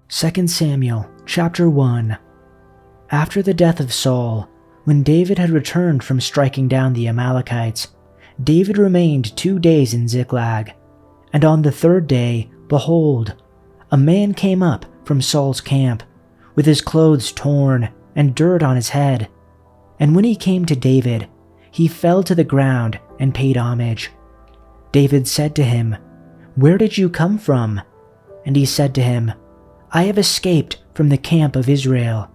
2 Samuel chapter 1. After the death of Saul, when David had returned from striking down the Amalekites, David remained 2 days in Ziklag. And on the 3rd day, behold, a man came up from Saul's camp, with his clothes torn and dirt on his head. And when he came to David, he fell to the ground and paid homage. David said to him, "Where did you come from?" And he said to him, "I have escaped from the camp of Israel."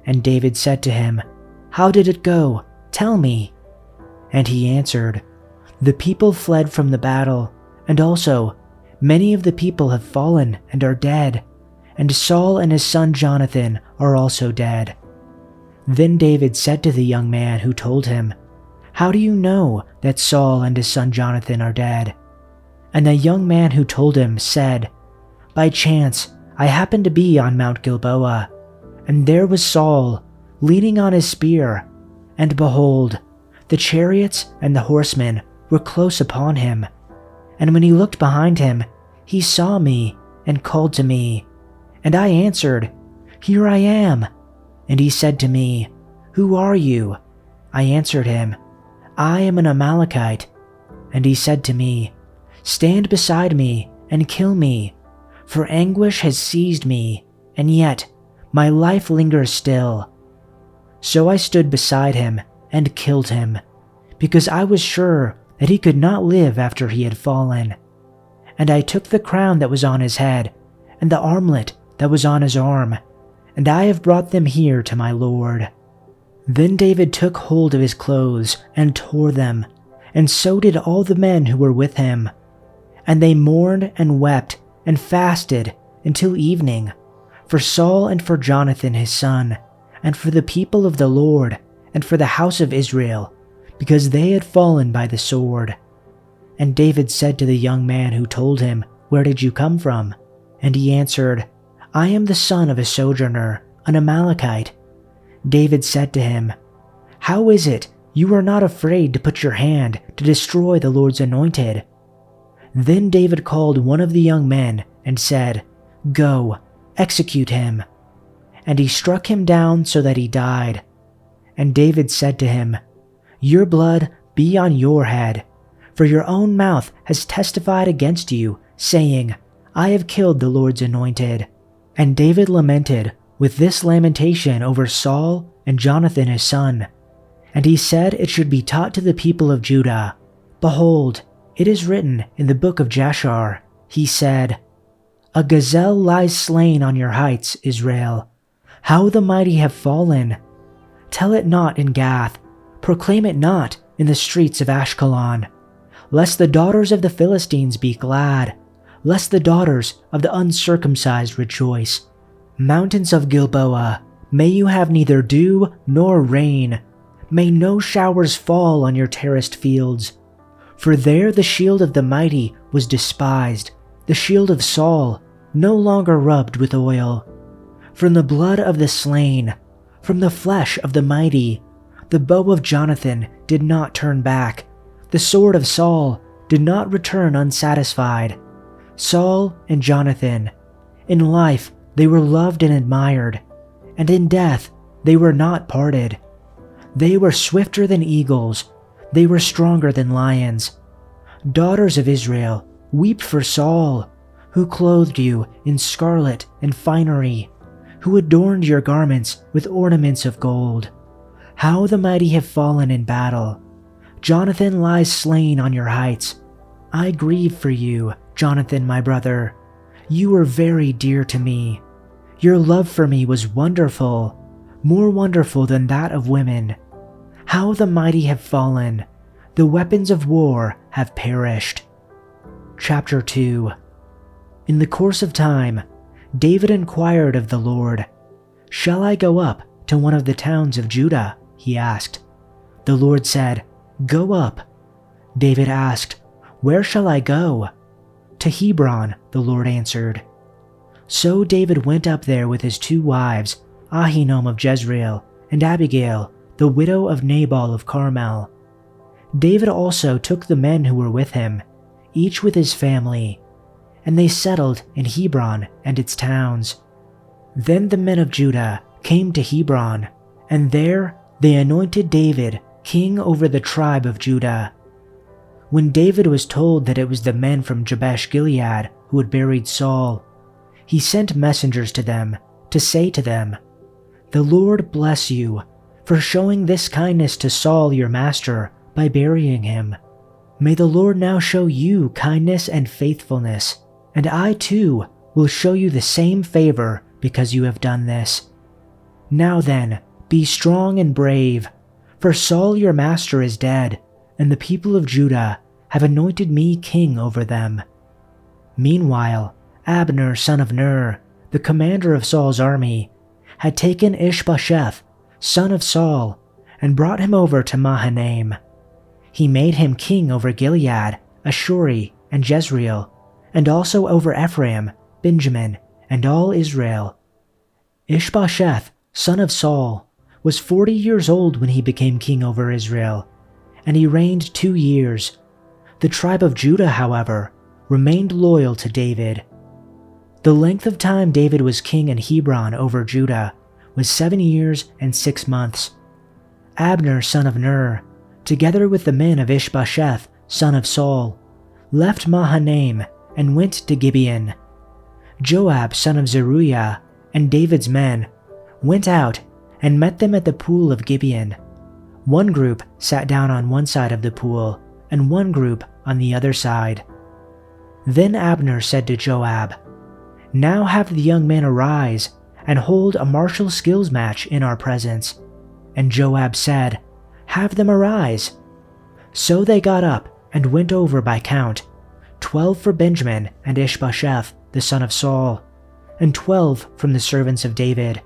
And David said to him, "How did it go? Tell me." And he answered, "The people fled from the battle, and also many of the people have fallen and are dead, and Saul and his son Jonathan are also dead." Then David said to the young man who told him, "How do you know that Saul and his son Jonathan are dead?" And the young man who told him said, "By chance I happened to be on Mount Gilboa, and there was Saul, leaning on his spear, and behold, the chariots and the horsemen were close upon him. And when he looked behind him, he saw me and called to me. And I answered, 'Here I am.' And he said to me, 'Who are you?' I answered him, 'I am an Amalekite.' And he said to me, 'Stand beside me and kill me, for anguish has seized me, and yet my life lingers still.' So I stood beside him and killed him, because I was sure that he could not live after he had fallen. And I took the crown that was on his head, and the armlet that was on his arm, and I have brought them here to my lord." Then David took hold of his clothes and tore them, and so did all the men who were with him. And they mourned and wept and fasted until evening, for Saul and for Jonathan his son, and for the people of the Lord, and for the house of Israel, because they had fallen by the sword. And David said to the young man who told him, "Where did you come from?" And he answered, "I am the son of a sojourner, an Amalekite." David said to him, "How is it you are not afraid to put your hand to destroy the Lord's anointed?" Then David called one of the young men and said, "Go, execute him." And he struck him down so that he died. And David said to him, "Your blood be on your head, for your own mouth has testified against you, saying, 'I have killed the Lord's anointed.'" And David lamented with this lamentation over Saul and Jonathan his son. And he said it should be taught to the people of Judah. "Behold, it is written in the book of Jashar," he said, "A gazelle lies slain on your heights, Israel. How the mighty have fallen! Tell it not in Gath, proclaim it not in the streets of Ashkelon, lest the daughters of the Philistines be glad, lest the daughters of the uncircumcised rejoice. Mountains of Gilboa, may you have neither dew nor rain. May no showers fall on your terraced fields. For there the shield of the mighty was despised, the shield of Saul, no longer rubbed with oil. From the blood of the slain, from the flesh of the mighty, the bow of Jonathan did not turn back, the sword of Saul did not return unsatisfied. Saul and Jonathan, in life they were loved and admired, and in death they were not parted. They were swifter than eagles, they were stronger than lions. Daughters of Israel, weep for Saul, who clothed you in scarlet and finery, who adorned your garments with ornaments of gold. How the mighty have fallen in battle. Jonathan lies slain on your heights. I grieve for you, Jonathan my brother. You were very dear to me. Your love for me was wonderful, more wonderful than that of women. How the mighty have fallen. The weapons of war have perished." Chapter 2. In the course of time, David inquired of the Lord, "Shall I go up to one of the towns of Judah?" he asked. The Lord said, "Go up." David asked, "Where shall I go?" "To Hebron," the Lord answered. So David went up there with his 2 wives, Ahinoam of Jezreel and Abigail, the widow of Nabal of Carmel. David also took the men who were with him, each with his family, and they settled in Hebron and its towns. Then the men of Judah came to Hebron, and there they anointed David king over the tribe of Judah. When David was told that it was the men from Jabesh Gilead who had buried Saul, he sent messengers to them to say to them, "The Lord bless you for showing this kindness to Saul your master by burying him. May the Lord now show you kindness and faithfulness, and I too will show you the same favor because you have done this. Now then, be strong and brave, for Saul your master is dead, and the people of Judah have anointed me king over them." Meanwhile, Abner son of Ner, the commander of Saul's army, had taken Ishbosheth, son of Saul, and brought him over to Mahanaim. He made him king over Gilead, Ashuri, and Jezreel, and also over Ephraim, Benjamin, and all Israel. Ishbosheth, son of Saul, was 40 years old when he became king over Israel, and he reigned 2 years. The tribe of Judah, however, remained loyal to David. The length of time David was king in Hebron over Judah was 7 years and 6 months. Abner son of Ner, together with the men of Ishbosheth son of Saul, left Mahanaim and went to Gibeon. Joab son of Zeruiah and David's men went out and met them at the pool of Gibeon. One group sat down on one side of the pool, and one group on the other side. Then Abner said to Joab, "Now have the young men arise and hold a martial skills match in our presence." And Joab said, "Have them arise." So they got up and went over by count, 12 for Benjamin and Ishbosheth the son of Saul, and 12 from the servants of David.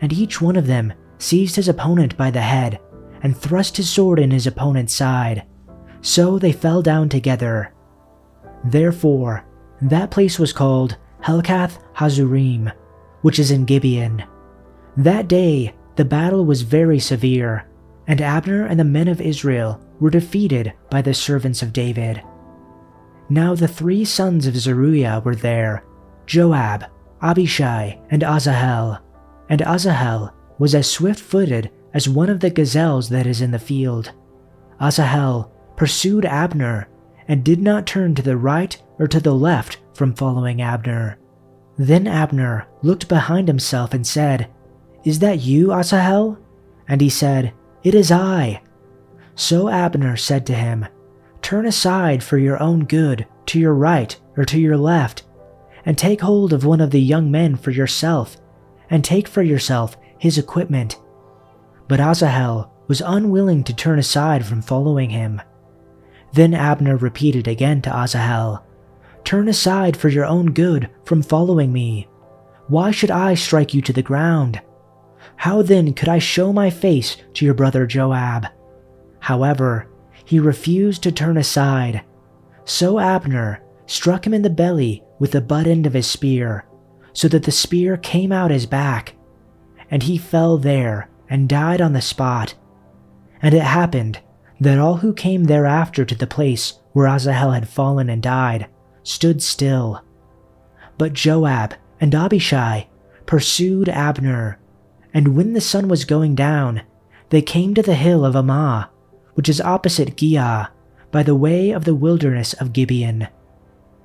And each one of them seized his opponent by the head and thrust his sword in his opponent's side. So they fell down together. Therefore, that place was called Helkath Hazurim, which is in Gibeon. That day the battle was very severe, and Abner and the men of Israel were defeated by the servants of David. Now the 3 sons of Zeruiah were there, Joab, Abishai, and Asahel. And Asahel was as swift-footed as one of the gazelles that is in the field. Asahel pursued Abner and did not turn to the right or to the left from following Abner. Then Abner looked behind himself and said, "Is that you, Asahel?" And he said, "It is I." So Abner said to him, "Turn aside for your own good to your right or to your left, and take hold of one of the young men for yourself, and take for yourself his equipment." But Asahel was unwilling to turn aside from following him. Then Abner repeated again to Asahel, "Turn aside for your own good from following me. Why should I strike you to the ground? How then could I show my face to your brother Joab?" However, he refused to turn aside. So Abner struck him in the belly with the butt end of his spear, so that the spear came out his back, and he fell there and died on the spot. And it happened that all who came thereafter to the place where Asahel had fallen and died stood still. But Joab and Abishai pursued Abner, and when the sun was going down, they came to the hill of Ammah, which is opposite Giah, by the way of the wilderness of Gibeon.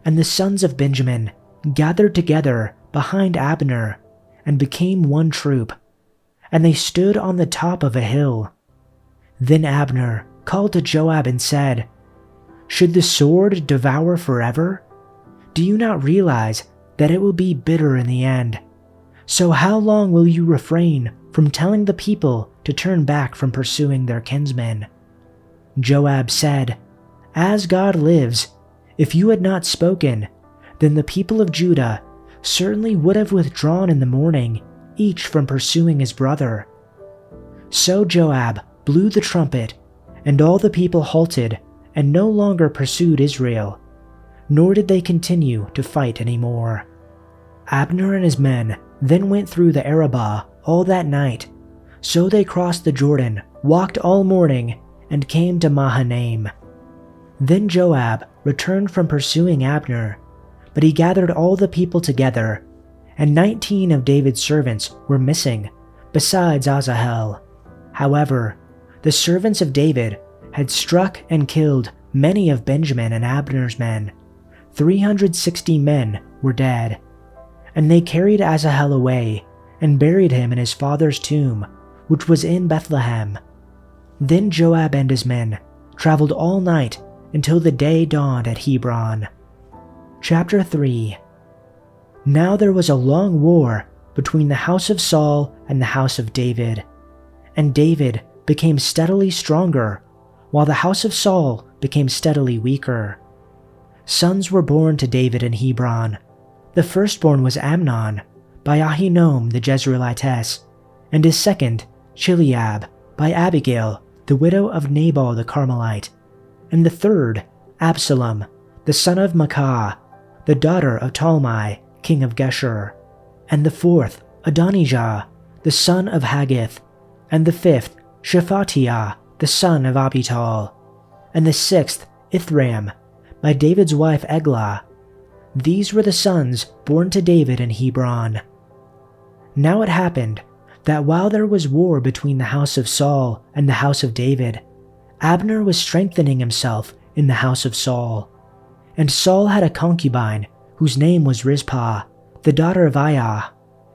And the sons of Benjamin gathered together behind Abner and became one troop, and they stood on the top of a hill. Then Abner called to Joab and said, "Should the sword devour forever? Do you not realize that it will be bitter in the end? So how long will you refrain from telling the people to turn back from pursuing their kinsmen?" Joab said, "As God lives, if you had not spoken, then the people of Judah certainly would have withdrawn in the morning, each from pursuing his brother." So Joab blew the trumpet, and all the people halted and no longer pursued Israel, nor did they continue to fight any more. Abner and his men then went through the Arabah all that night. So they crossed the Jordan, walked all morning, and came to Mahanaim. Then Joab returned from pursuing Abner, but he gathered all the people together, and 19 of David's servants were missing, besides Asahel. However, the servants of David had struck and killed many of Benjamin and Abner's men. 360 men were dead. And they carried Asahel away and buried him in his father's tomb, which was in Bethlehem. Then Joab and his men traveled all night until the day dawned at Hebron. Chapter 3. Now there was a long war between the house of Saul and the house of David, and David became steadily stronger, while the house of Saul became steadily weaker. Sons were born to David in Hebron. The firstborn was Amnon, by Ahinoam the Jezreelitess, and his second, Chileab, by Abigail, the widow of Nabal the Carmelite, and the third, Absalom, the son of Maacah, the daughter of Talmai, king of Geshur, and the fourth, Adonijah, the son of Haggith, and the fifth, Shephatiah, the son of Abital, and the sixth, Ithram, by David's wife Eglah. These were the sons born to David in Hebron. Now it happened that while there was war between the house of Saul and the house of David, Abner was strengthening himself in the house of Saul. And Saul had a concubine whose name was Rizpah, the daughter of Aiah.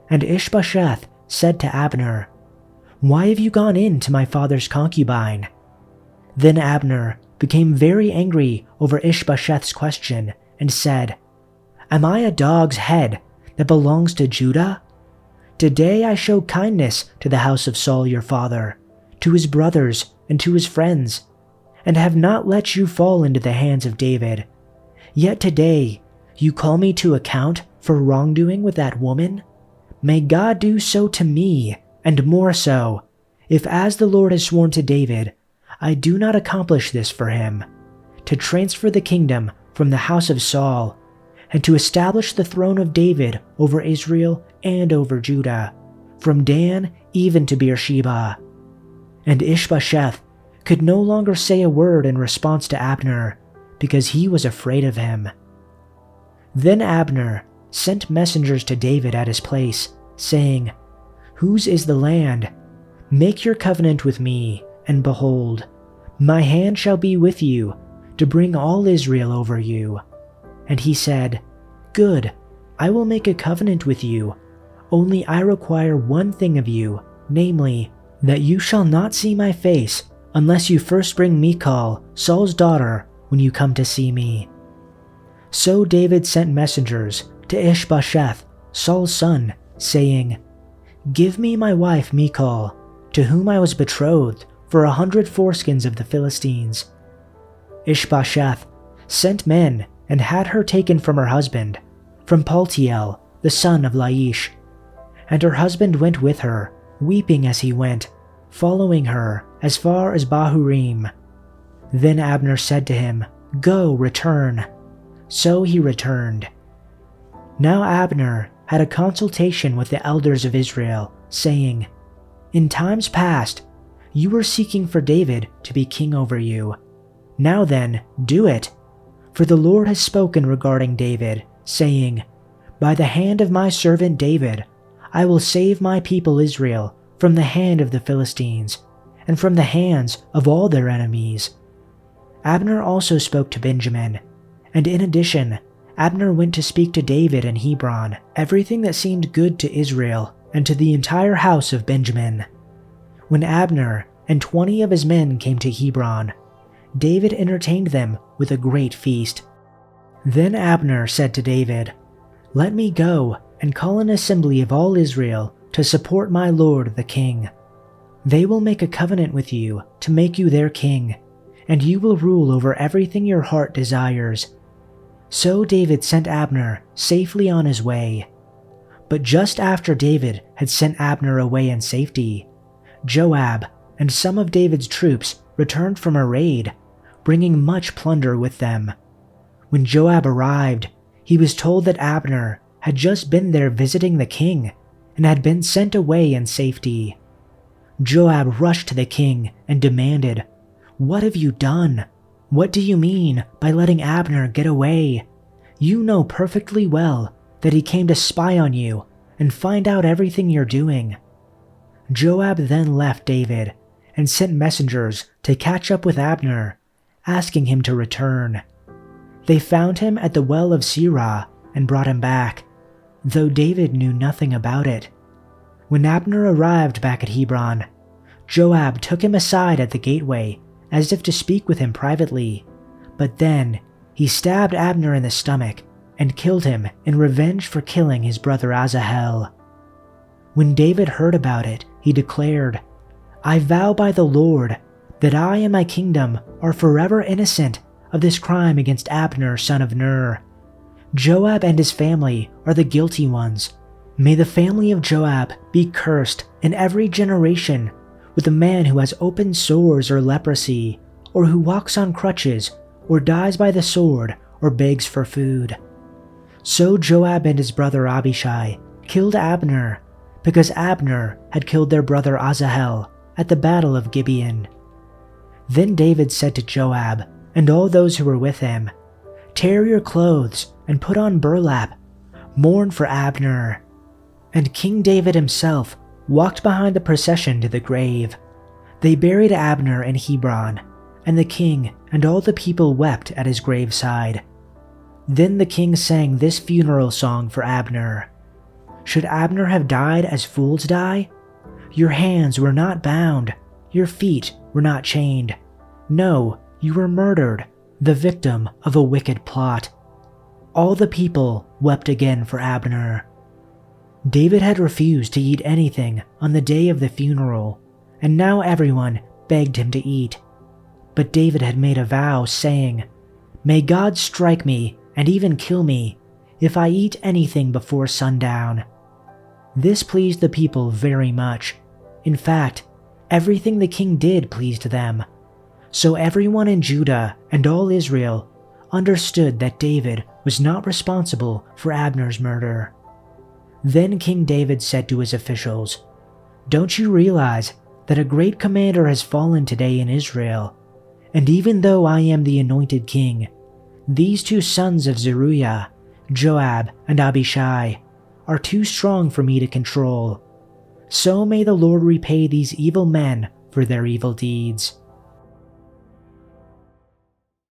And Ishbosheth said to Abner, "Why have you gone in to my father's concubine?" Then Abner became very angry over Ishbosheth's question and said, "Am I a dog's head that belongs to Judah? Today I show kindness to the house of Saul your father, to his brothers and to his friends, and have not let you fall into the hands of David. Yet today you call me to account for wrongdoing with that woman? May God do so to me, and more so, if as the Lord has sworn to David, I do not accomplish this for him, to transfer the kingdom from the house of Saul, and to establish the throne of David over Israel and over Judah, from Dan even to Beersheba." And Ishbosheth could no longer say a word in response to Abner, because he was afraid of him. Then Abner sent messengers to David at his place, saying, "Whose is the land? Make your covenant with me, and behold, my hand shall be with you, to bring all Israel over you." And he said, "Good, I will make a covenant with you. Only I require one thing of you, namely, that you shall not see my face unless you first bring Michal, Saul's daughter, when you come to see me." So David sent messengers to Ishbosheth, Saul's son, saying, "Give me my wife Michal, to whom I was betrothed, for 100 foreskins of the Philistines." Ishbosheth sent men and had her taken from her husband, from Paltiel, the son of Laish. And her husband went with her, weeping as he went, following her as far as Bahurim. Then Abner said to him, "Go, return." So he returned. Now Abner had a consultation with the elders of Israel, saying, "In times past, you were seeking for David to be king over you. Now then, do it. For the Lord has spoken regarding David, saying, 'By the hand of my servant David, I will save my people Israel from the hand of the Philistines, and from the hands of all their enemies.'" Abner also spoke to Benjamin, and in addition, Abner went to speak to David in Hebron everything that seemed good to Israel and to the entire house of Benjamin. When Abner and 20 of his men came to Hebron, David entertained them with a great feast. Then Abner said to David, "Let me go and call an assembly of all Israel to support my lord the king. They will make a covenant with you to make you their king, and you will rule over everything your heart desires." So David sent Abner safely on his way. But just after David had sent Abner away in safety, Joab and some of David's troops returned from a raid, bringing much plunder with them. When Joab arrived, he was told that Abner had just been there visiting the king and had been sent away in safety. Joab rushed to the king and demanded, "What have you done? What do you mean by letting Abner get away? You know perfectly well that he came to spy on you and find out everything you're doing." Joab then left David and sent messengers to catch up with Abner, asking him to return. They found him at the well of Sirah and brought him back, though David knew nothing about it. When Abner arrived back at Hebron, Joab took him aside at the gateway as if to speak with him privately, but then he stabbed Abner in the stomach and killed him in revenge for killing his brother Asahel. When David heard about it, he declared, "I vow by the Lord that I and my kingdom are forever innocent of this crime against Abner, son of Ner. Joab and his family are the guilty ones. May the family of Joab be cursed in every generation with a man who has open sores or leprosy, or who walks on crutches, or dies by the sword, or begs for food." So Joab and his brother Abishai killed Abner, because Abner had killed their brother Asahel at the battle of Gibeon. Then David said to Joab and all those who were with him, "Tear your clothes and put on burlap. Mourn for Abner." And King David himself walked behind the procession to the grave. They buried Abner in Hebron, and the king and all the people wept at his graveside. Then the king sang this funeral song for Abner. "Should Abner have died as fools die? Your hands were not bound, your feet were not chained. No, you were murdered, the victim of a wicked plot." All the people wept again for Abner. David had refused to eat anything on the day of the funeral, and now everyone begged him to eat. But David had made a vow, saying, "May God strike me and even kill me if I eat anything before sundown." This pleased the people very much. In fact, everything the king did pleased them. So everyone in Judah and all Israel understood that David was not responsible for Abner's murder. Then King David said to his officials, "Don't you realize that a great commander has fallen today in Israel? And even though I am the anointed king, these two sons of Zeruiah, Joab and Abishai, are too strong for me to control. So may the Lord repay these evil men for their evil deeds."